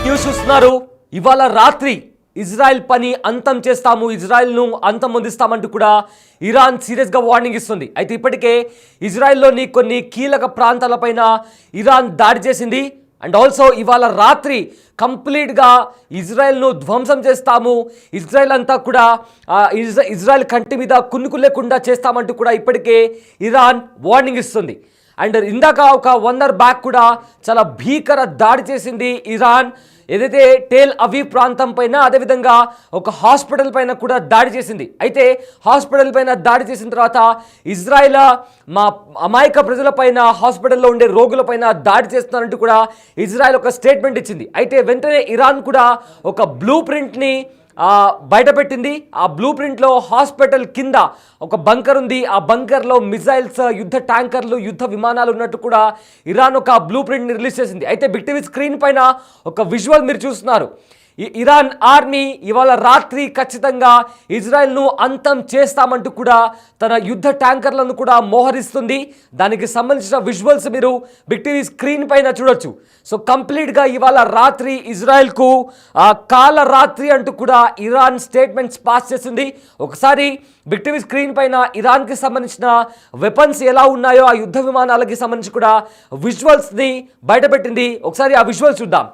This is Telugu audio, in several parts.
న్యూస్ చూస్తున్నారు. ఇవాళ రాత్రి ఇజ్రాయెల్ పని అంతం చేస్తాము, ఇజ్రాయెల్ను అంతమొందిస్తామంటూ కూడా ఇరాన్ సీరియస్గా వార్నింగ్ ఇస్తుంది. అయితే ఇప్పటికే ఇజ్రాయెల్లోని కొన్ని కీలక ప్రాంతాలపైన ఇరాన్ దాడి చేసింది. అండ్ ఆల్సో ఇవాళ రాత్రి కంప్లీట్గా ఇజ్రాయెల్ను ధ్వంసం చేస్తాము, ఇజ్రాయెల్ అంతా కూడా ఇజ్రాయెల్ కంటి మీద కునుకు లేకుండా చేస్తామంటూ కూడా ఇప్పటికే ఇరాన్ వార్నింగ్ ఇస్తుంది. అండ్ ఇందాక ఒక 1 అవర్ బ్యాక్ కూడా చాలా భీకర దాడి చేసింది ఇరాన్, ఏదైతే టెల్ అవీవ్ ప్రాంతం పైన, అదేవిధంగా ఒక హాస్పిటల్ పైన కూడా దాడి చేసింది. అయితే హాస్పిటల్ పైన దాడి చేసిన తర్వాత ఇజ్రాయెల్ మా అమాయక ప్రజలపైన, హాస్పిటల్లో ఉండే రోగులపైన దాడి చేస్తున్నారంటూ కూడా ఇజ్రాయెల్ ఒక స్టేట్మెంట్ ఇచ్చింది. అయితే వెంటనే ఇరాన్ కూడా ఒక బ్లూ ప్రింట్ని బయటపెట్టింది. ఆ బ్లూ ప్రింట్లో హాస్పిటల్ కింద ఒక బంకర్ ఉంది, ఆ బంకర్లో మిజైల్స్, యుద్ధ ట్యాంకర్లు, యుద్ధ విమానాలు ఉన్నట్టు కూడా ఇరాన్ ఒక బ్లూ ప్రింట్ని రిలీజ్ చేసింది. అయితే బిగ్ టీవీ స్క్రీన్ పైన ఒక విజువల్ మీరు చూస్తున్నారు. ఇరాన్ ఆర్మీ ఇవాళ రాత్రి ఖచ్చితంగా ఇజ్రాయెల్ను అంతం చేస్తామంటూ కూడా తన యుద్ధ ట్యాంకర్లను కూడా మోహరిస్తుంది. దానికి సంబంధించిన విజువల్స్ మీరు బిగ్ టీవీ స్క్రీన్ పైన చూడొచ్చు. సో కంప్లీట్గా ఇవాళ రాత్రి ఇజ్రాయెల్కు కాల రాత్రి అంటూ కూడా ఇరాన్ స్టేట్మెంట్స్ పాస్ చేసింది. ఒకసారి బిగ్ టీవీ స్క్రీన్ పైన ఇరాన్కి సంబంధించిన వెపన్స్ ఎలా ఉన్నాయో, ఆ యుద్ధ విమానాలకి సంబంధించి కూడా విజువల్స్ని బయటపెట్టింది. ఒకసారి ఆ విజువల్స్ చూద్దాం.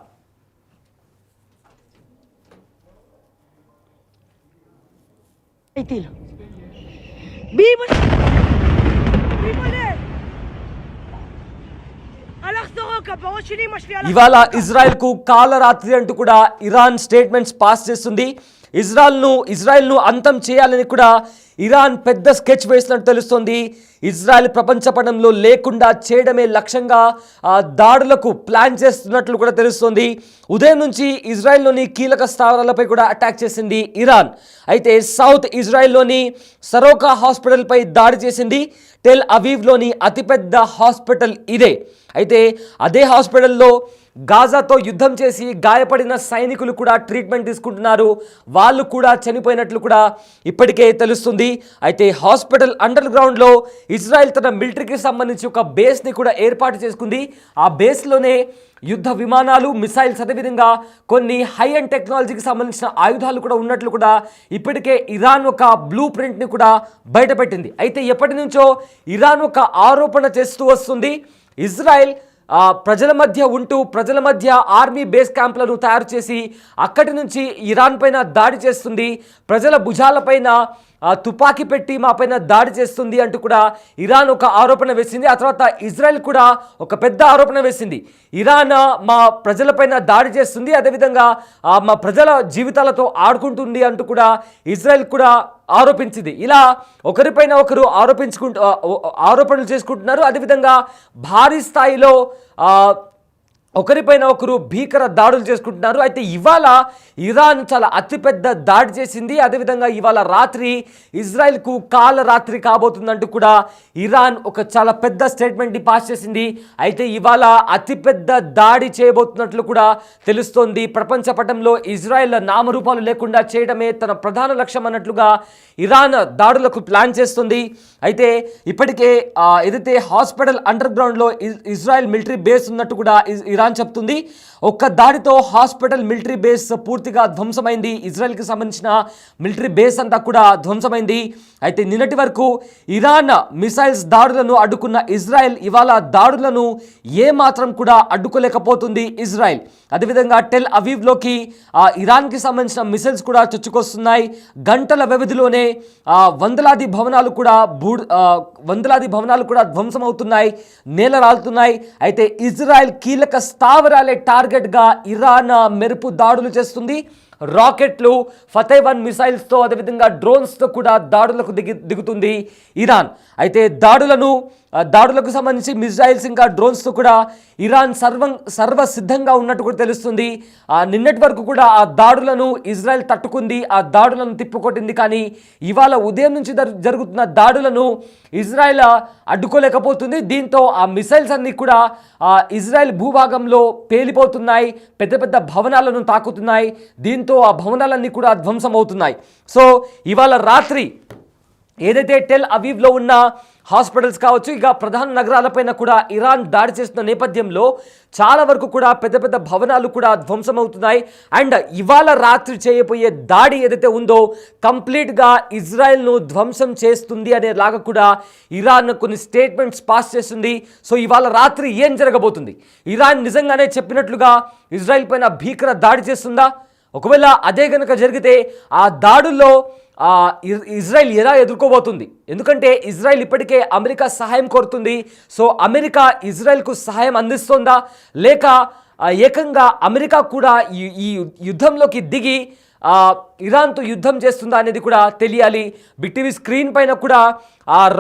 ఇవాళ ఇజ్రాయెల్ కు కాలరాత్రి అంటూ కూడా ఇరాన్ స్టేట్మెంట్స్ పాస్ చేస్తుంది. ఇజ్రాయెల్ను అంతం చేయాలని కూడా ఇరాన్ పెద్ద స్కెచ్ వేసినట్టు తెలుస్తోంది. ఇజ్రాయెల్ ప్రపంచ పటంలో లేకుండా చేయడమే లక్ష్యంగా దాడులకు ప్లాన్ చేస్తున్నట్లు కూడా తెలుస్తోంది. ఉదయం నుంచి ఇజ్రాయెల్లోని కీలక స్థావరాలపై కూడా అటాక్ చేసింది ఇరాన్. అయితే సౌత్ ఇజ్రాయెల్లోని సరోకా హాస్పిటల్పై దాడి చేసింది. టెల్ అవీవ్లోని అతిపెద్ద హాస్పిటల్ ఇదే. అయితే అదే హాస్పిటల్లో గాజాతో యుద్ధం చేసి గాయపడిన సైనికులు కూడా ట్రీట్మెంట్ తీసుకుంటున్నారు, వాళ్ళు కూడా చనిపోయినట్లు కూడా ఇప్పటికే తెలుస్తుంది. అయితే హాస్పిటల్ అండర్ గ్రౌండ్లో ఇజ్రాయెల్ తన మిలిటరీకి సంబంధించి ఒక బేస్ని కూడా ఏర్పాటు చేసుకుంది. ఆ బేస్లోనే యుద్ధ విమానాలు, మిసైల్స్, అదేవిధంగా కొన్ని హై అండ్ టెక్నాలజీకి సంబంధించిన ఆయుధాలు కూడా ఉన్నట్లు కూడా ఇప్పటికే ఇరాన్ ఒక బ్లూ ప్రింట్ని కూడా బయటపెట్టింది. అయితే ఎప్పటి నుంచో ఇరాన్ ఒక ఆరోపణ చేస్తూ వస్తుంది, ఇజ్రాయెల్ ప్రజల మధ్య ఉంటూ, ప్రజల మధ్య ఆర్మీ బేస్ క్యాంప్లను తయారు చేసి అక్కడి నుంచి ఇరాన్ పైన దాడి చేస్తుంది, ప్రజల భుజాలపైన తుపాకీ పెట్టి మా పైన దాడి చేస్తుంది అంటూ కూడా ఇరాన్ ఒక ఆరోపణ వేసింది. ఆ తర్వాత ఇజ్రాయెల్ కూడా ఒక పెద్ద ఆరోపణ వేసింది, ఇరాన్ మా ప్రజలపైన దాడి చేస్తుంది, అదేవిధంగా మా ప్రజల జీవితాలతో ఆడుకుంటుంది అంటూ కూడా ఇజ్రాయెల్ కూడా ఆరోపించింది. ఇలా ఒకరిపైన ఒకరు ఆరోపణలు చేసుకుంటున్నారు. అదేవిధంగా భారీ స్థాయిలో ఒకరిపైన ఒకరు భీకర దాడులు చేసుకుంటున్నారు. అయితే ఇవాళ ఇరాన్ చాలా అతిపెద్ద దాడి చేసింది. అదేవిధంగా ఇవాళ రాత్రి ఇజ్రాయెల్కు కాల రాత్రి కాబోతుందంటూ కూడా ఇరాన్ ఒక చాలా పెద్ద స్టేట్మెంట్ని పాస్ చేసింది. అయితే ఇవాళ అతిపెద్ద దాడి చేయబోతున్నట్లు కూడా తెలుస్తోంది. ప్రపంచ పటంలో ఇజ్రాయెల్ నామరూపాలు లేకుండా చేయడమే తన ప్రధాన లక్ష్యం అన్నట్లుగా ఇరాన్ దాడులకు ప్లాన్ చేస్తుంది. అయితే ఇప్పటికే ఏదైతే హాస్పిటల్ అండర్ గ్రౌండ్లో ఇజ్రాయెల్ మిలిటరీ బేస్ ఉన్నట్టు కూడా ఇరాన్ చెప్తుంది. ఒక్క దాడితో హాస్పిటల్ మిలిటరీ బేస్ పూర్తిగా ధ్వంసమైంది, ఇజ్రాయెల్కి సంబంధించిన మిలిటరీ బేస్ అంతా కూడా ధ్వంసమైంది. అయితే నిన్నటి వరకు ఇరాన్ మిసైల్స్ దాడులను అడ్డుకున్న ఇజ్రాయెల్ ఇవాళ దాడులను ఏమాత్రం కూడా అడ్డుకోలేకపోతుంది ఇజ్రాయెల్. అదేవిధంగా టెల్ అవీవ్లోకి ఇరాన్కి సంబంధించిన మిసైల్స్ కూడా చొచ్చుకొస్తున్నాయి. గంటల వ్యవధిలోనే వందలాది భవనాలు కూడా ధ్వంసమవుతున్నాయి, నేలరాలుతున్నాయి. అయితే ఇజ్రాయెల్ కీలక స్థావరాలే టార్గెట్గా ఇరాన్ మెరుపు దాడులు చేస్తుంది. రాకెట్లు, ఫతేవన్ మిసైల్స్తో, అదేవిధంగా డ్రోన్స్తో కూడా దాడులకు దిగుతుంది ఇరాన్. అయితే దాడులకు సంబంధించి మిసైల్స్ ఇంకా డ్రోన్స్తో కూడా ఇరాన్ సర్వసిద్ధంగా ఉన్నట్టు కూడా తెలుస్తుంది. నిన్నటి వరకు కూడా ఆ దాడులను ఇజ్రాయెల్ తట్టుకుంది, ఆ దాడులను తిప్పుకొట్టింది. కానీ ఇవాళ ఉదయం నుంచి జరుగుతున్న దాడులను ఇజ్రాయెల్ అడ్డుకోలేకపోతుంది. దీంతో ఆ మిసైల్స్ అన్నీ కూడా ఇజ్రాయెల్ భూభాగంలో పేలిపోతున్నాయి, పెద్ద పెద్ద భవనాలను తాకుతున్నాయి. దీంతో ఆ భవనాలన్నీ కూడా ధ్వంసం అవుతున్నాయి. సో ఇవాళ రాత్రి ఏదైతే టెల్ అవీవ్లో ఉన్న హాస్పిటల్స్ కావచ్చు, ఇక ప్రధాన నగరాలపైన కూడా ఇరాన్ దాడి చేస్తున్న నేపథ్యంలో చాలా వరకు కూడా పెద్ద పెద్ద భవనాలు కూడా ధ్వంసమవుతున్నాయి. అండ్ ఇవాళ రాత్రి చేయబోయే దాడి ఏదైతే ఉందో కంప్లీట్గా ఇజ్రాయెల్ను ధ్వంసం చేస్తుంది అనేలాగా కూడా ఇరాన్ కొన్ని స్టేట్మెంట్స్ పాస్ చేస్తుంది. సో ఇవాళ రాత్రి ఏం జరగబోతుంది? ఇరాన్ నిజంగానే చెప్పినట్లుగా ఇజ్రాయెల్ పైన భీకర దాడి చేస్తుందా? ఒకవేళ అదే కనుక జరిగితే ఆ దాడుల్లో ఇజ్రాయెల్ ఎలా ఎదుర్కోబోతుంది? ఎందుకంటే ఇజ్రాయెల్ ఇప్పటికే అమెరికా సహాయం కోరుతుంది. సో అమెరికా ఇజ్రాయెల్కు సహాయం అందిస్తుందా, లేక ఏకంగా అమెరికా కూడా ఈ యుద్ధంలోకి దిగి ఇరాన్తో యుద్ధం చేస్తుందా అనేది కూడా తెలియాలి. బిగ్ టీవీ స్క్రీన్ పైన కూడా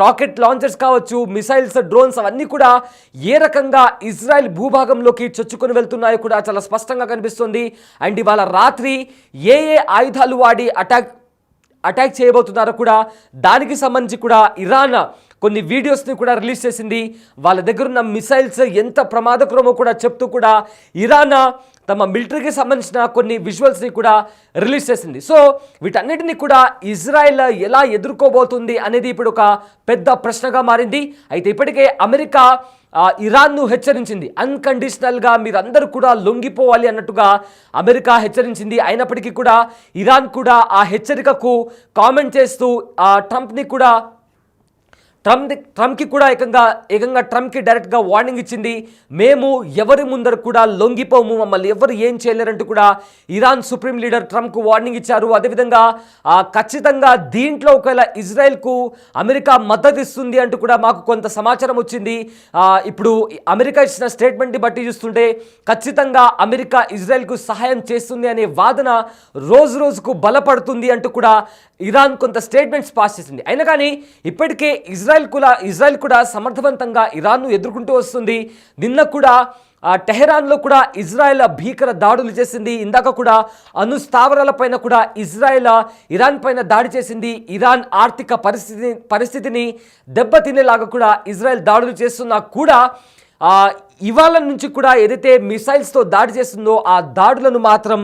రాకెట్ లాంచర్స్ కావచ్చు, మిసైల్స్, డ్రోన్స్ అవన్నీ కూడా ఏ రకంగా ఇజ్రాయెల్ భూభాగంలోకి చొచ్చుకొని వెళ్తున్నాయో కూడా చాలా స్పష్టంగా కనిపిస్తుంది. అండ్ ఇవాళ రాత్రి ఏ ఆయుధాలు వాడి అటాక్ చేయబోతున్నారో కూడా దానికి సంబంధించి కూడా ఇరాన్ కొన్ని వీడియోస్ని కూడా రిలీజ్ చేసింది. వాళ్ళ దగ్గర ఉన్న మిసైల్స్ ఎంత ప్రమాదకరమో కూడా చెప్తూ కూడా ఇరాన్ తమ మిలిటరీకి సంబంధించిన కొన్ని విజువల్స్ని కూడా రిలీజ్ చేసింది. సో వీటన్నిటిని కూడా ఇజ్రాయెల్ ఎలా ఎదుర్కోబోతుంది అనేది ఇప్పుడు ఒక పెద్ద ప్రశ్నగా మారింది. అయితే ఇప్పటికే అమెరికా ఇరాన్ను హెచ్చరించింది. అన్కండిషనల్గా మీరందరూ కూడా లొంగిపోవాలి అన్నట్టుగా అమెరికా హెచ్చరించింది. అయినప్పటికీ కూడా ఇరాన్ కూడా ఆ హెచ్చరికకు కామెంట్ చేస్తూ ట్రంప్కి కూడా ఏకంగా ట్రంప్కి డైరెక్ట్గా వార్నింగ్ ఇచ్చింది. మేము ఎవరి ముందర కూడా లొంగిపోము, మమ్మల్ని ఎవరు ఏం చేయలేరంటూ కూడా ఇరాన్ సుప్రీం లీడర్ ట్రంప్కు వార్నింగ్ ఇచ్చారు. అదేవిధంగా ఖచ్చితంగా దీంట్లో ఒకవేళ ఇజ్రాయెల్కు అమెరికా మద్దతు ఇస్తుంది అంటూ కూడా మాకు కొంత సమాచారం వచ్చింది. ఇప్పుడు అమెరికా ఇచ్చిన స్టేట్మెంట్ని బట్టి చూస్తుంటే ఖచ్చితంగా అమెరికా ఇజ్రాయెల్కు సహాయం చేస్తుంది అనే వాదన రోజు రోజుకు బలపడుతుంది అంటూ కూడా ఇరాన్ కొంత స్టేట్మెంట్స్ పాస్ చేసింది. అయినా కానీ ఇప్పటికే ఇజ్రాయెల్ కూడా సమర్థవంతంగా ఇరాన్ను ఎదుర్కొంటూ వస్తుంది. నిన్న కూడా టెహరాన్లో కూడా ఇజ్రాయెల్ భీకర దాడులు చేసింది. ఇందాక కూడా అణుస్థావరాలపైన కూడా ఇరాన్ పైన దాడి చేసింది. ఇరాన్ ఆర్థిక పరిస్థితిని దెబ్బతినేలాగా కూడా ఇజ్రాయెల్ దాడులు చేస్తున్నా కూడా ఇవాళ నుంచి కూడా ఏదైతే మిసైల్స్తో దాడి చేస్తుందో ఆ దాడులను మాత్రం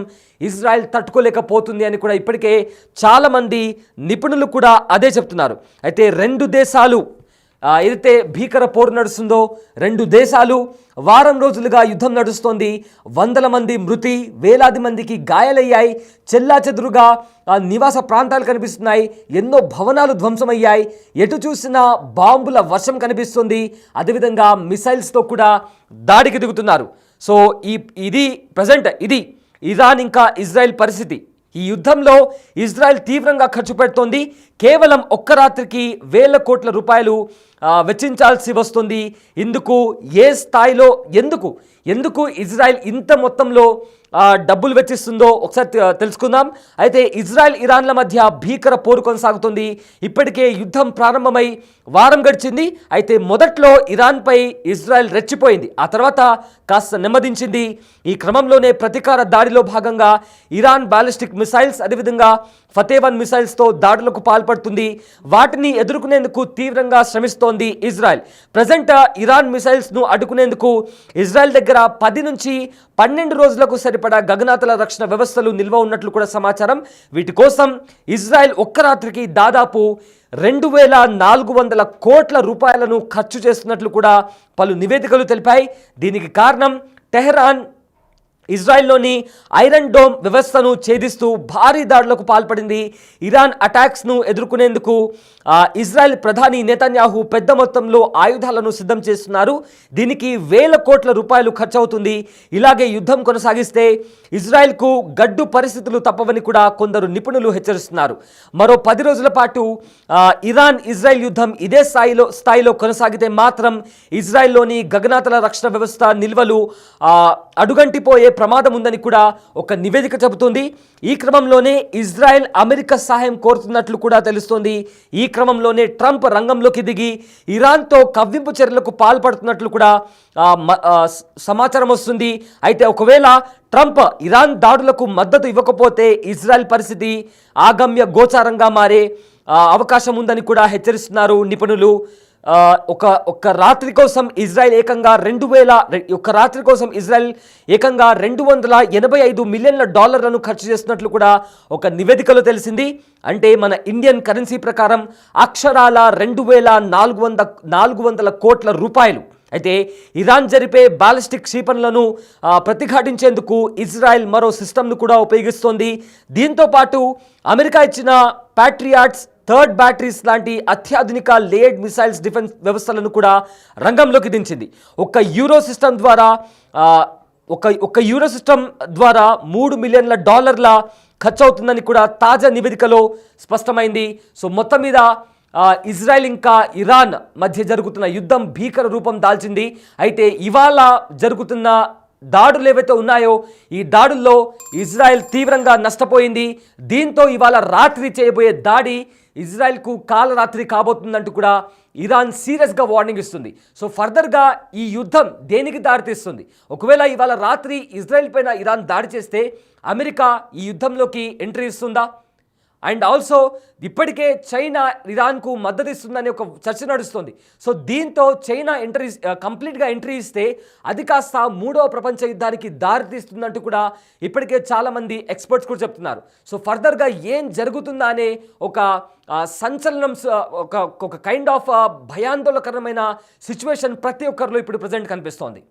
ఇజ్రాయెల్ తట్టుకోలేకపోతుంది అని కూడా ఇప్పటికే చాలామంది నిపుణులు కూడా అదే చెప్తున్నారు. అయితే రెండు దేశాలు ఏదైతే భీకర పోరు నడుస్తుందో, రెండు దేశాలు వారం రోజులుగా యుద్ధం నడుస్తోంది. వందల మంది మృతి, వేలాది మందికి గాయాలయ్యాయి. చెల్లాచెదురుగా నివాస ప్రాంతాలు కనిపిస్తున్నాయి. ఎన్నో భవనాలు ధ్వంసమయ్యాయి. ఎటు చూసినా బాంబుల వర్షం కనిపిస్తుంది. అదేవిధంగా మిసైల్స్తో కూడా దాడికి దిగుతున్నారు. సో ఇది ఇరాన్ ఇంకా ఇజ్రాయెల్ పరిస్థితి. ఈ యుద్ధంలో ఇజ్రాయెల్ తీవ్రంగా ఖర్చు పెడుతోంది. కేవలం ఒక్క రాత్రికి వేల కోట్ల రూపాయలు వెచ్చించాల్సి వస్తుంది. ఇందుకు ఏ స్థాయిలో ఎందుకు ఇజ్రాయెల్ ఇంత మొత్తంలో డబ్బులు వెచ్చిస్తుందో ఒకసారి తెలుసుకుందాం. అయితే ఇజ్రాయెల్ ఇరాన్ల మధ్య భీకర పోరు కొనసాగుతుంది. ఇప్పటికే యుద్ధం ప్రారంభమై వారం గడిచింది. అయితే మొదట్లో ఇరాన్పై ఇజ్రాయెల్ రెచ్చిపోయింది, ఆ తర్వాత కాస్త నెమ్మదించింది. ఈ క్రమంలోనే ప్రతీకార దాడిలో భాగంగా ఇరాన్ బాలిస్టిక్ మిసైల్స్, అదేవిధంగా ఫతేవన్ మిసైల్స్తో దాడులకు పాల్పడుతుంది. వాటిని ఎదుర్కొనేందుకు తీవ్రంగా శ్రమిస్తోంది ఇజ్రాయెల్. ప్రజెంట్ ఇరాన్ మిసైల్స్ను అడ్డుకునేందుకు ఇజ్రాయెల్ దగ్గర 10 నుంచి 12 రోజులకు సరిపడా గగనాతల రక్షణ వ్యవస్థలు నిల్వ ఉన్నట్లు కూడా సమాచారం. వీటి కోసం ఇజ్రాయెల్ ఒక్క రాత్రికి దాదాపు 2400 కోట్ల రూపాయలను ఖర్చు చేస్తున్నట్లు కూడా పలు నివేదికలు తెలిపాయి. దీనికి కారణం టెహరాన్ ఇజ్రాయెల్లోని ఐరన్ డోమ్ వ్యవస్థను ఛేదిస్తూ భారీ దాడులకు పాల్పడింది. ఇరాన్ అటాక్స్ను ఎదుర్కొనేందుకు ఇజ్రాయెల్ ప్రధాని నెతన్యాహు పెద్ద మొత్తంలో ఆయుధాలను సిద్ధం చేస్తున్నారు. దీనికి వేల కోట్ల రూపాయలు ఖర్చవుతుంది. ఇలాగే యుద్ధం కొనసాగిస్తే ఇజ్రాయెల్కు గడ్డు పరిస్థితులు తప్పవని కూడా కొందరు నిపుణులు హెచ్చరిస్తున్నారు. మరో 10 రోజుల పాటు ఇరాన్ ఇజ్రాయెల్ యుద్ధం ఇదే స్థాయిలో కొనసాగితే మాత్రం ఇజ్రాయెల్లోని గగనాతల రక్షణ వ్యవస్థ నిల్వలు అడుగంటిపోయే ప్రమాదం ఉందని కూడా ఒక నివేదిక చెబుతోంది. ఈ క్రమంలోనే ఇజ్రాయెల్ అమెరికా సహాయం కోరుతున్నట్లు కూడా తెలుస్తోంది. ఈ క్రమంలోనే ట్రంప్ రంగంలోకి దిగి ఇరాన్తో కవ్వింపు చర్యలకు పాల్పడుతున్నట్లు కూడా సమాచారం వస్తుంది. అయితే ఒకవేళ ట్రంప్ ఇరాన్ దాడులకు మద్దతు ఇవ్వకపోతే ఇజ్రాయెల్ పరిస్థితి ఆగమ్య గోచారంగా మారే అవకాశం ఉందని కూడా హెచ్చరిస్తున్నారు నిపుణులు. ఒక రాత్రి కోసం ఇజ్రాయెల్ ఏకంగా ఒక రాత్రి కోసం ఇజ్రాయెల్ ఏకంగా $285 మిలియన్ల ఖర్చు చేస్తున్నట్లు కూడా ఒక నివేదికలో తెలిసింది. అంటే మన ఇండియన్ కరెన్సీ ప్రకారం అక్షరాల 2400 కోట్ల రూపాయలు. అయితే ఇరాన్ జరిపే బాలిస్టిక్ క్షిపణులను ప్రతిఘటించేందుకు ఇజ్రాయెల్ మరో సిస్టమ్ను కూడా ఉపయోగిస్తోంది. దీంతో పాటు అమెరికా ఇచ్చిన ప్యాట్రియాట్స్ థర్డ్ బ్యాటరీస్ లాంటి అత్యాధునిక లేడ్ మిసైల్స్ డిఫెన్స్ వ్యవస్థలను కూడా రంగంలోకి దించింది. ఒక యూరో సిస్టమ్ ద్వారా $3 మిలియన్ల ఖర్చు అవుతుందని కూడా తాజా నివేదికలో స్పష్టమైంది. సో మొత్తం మీద ఇజ్రాయెల్ ఇంకా ఇరాన్ మధ్య జరుగుతున్న యుద్ధం భీకర రూపం దాల్చింది. అయితే ఇవాళ జరుగుతున్న దాడులు ఏవైతే ఉన్నాయో ఈ దాడుల్లో ఇజ్రాయెల్ తీవ్రంగా నష్టపోయింది. దీంతో ఇవాళ రాత్రి చేయబోయే దాడి ఇజ్రాయెల్కు కాలరాత్రి కాబోతుందంటూ కూడా ఇరాన్ సీరియస్గా వార్నింగ్ ఇస్తుంది. సో ఫర్దర్గా ఈ యుద్ధం దేనికి దారితీస్తుంది? ఒకవేళ ఇవాళ రాత్రి ఇజ్రాయెల్ పైన ఇరాన్ దాడి చేస్తే అమెరికా ఈ యుద్ధంలోకి ఎంట్రీ ఇస్తుందా? అండ్ ఆల్సో ఇప్పటికే చైనా ఇరాన్కు మద్దతు ఇస్తుందని ఒక చర్చ నడుస్తుంది. సో దీంతో చైనా కంప్లీట్గా ఎంట్రీ ఇస్తే అది కాస్త 3వ ప్రపంచ యుద్ధానికి దారితీస్తుందంటూ కూడా ఇప్పటికే చాలామంది ఎక్స్పర్ట్స్ కూడా చెప్తున్నారు. సో ఫర్దర్గా ఏం జరుగుతుందా అనే ఒక సంచలనం, ఒక కైండ్ ఆఫ్ భయాందోళనకరమైన సిచ్యువేషన్ ప్రతి ఒక్కరిలో ఇప్పుడు ప్రజెంట్ కనిపిస్తోంది.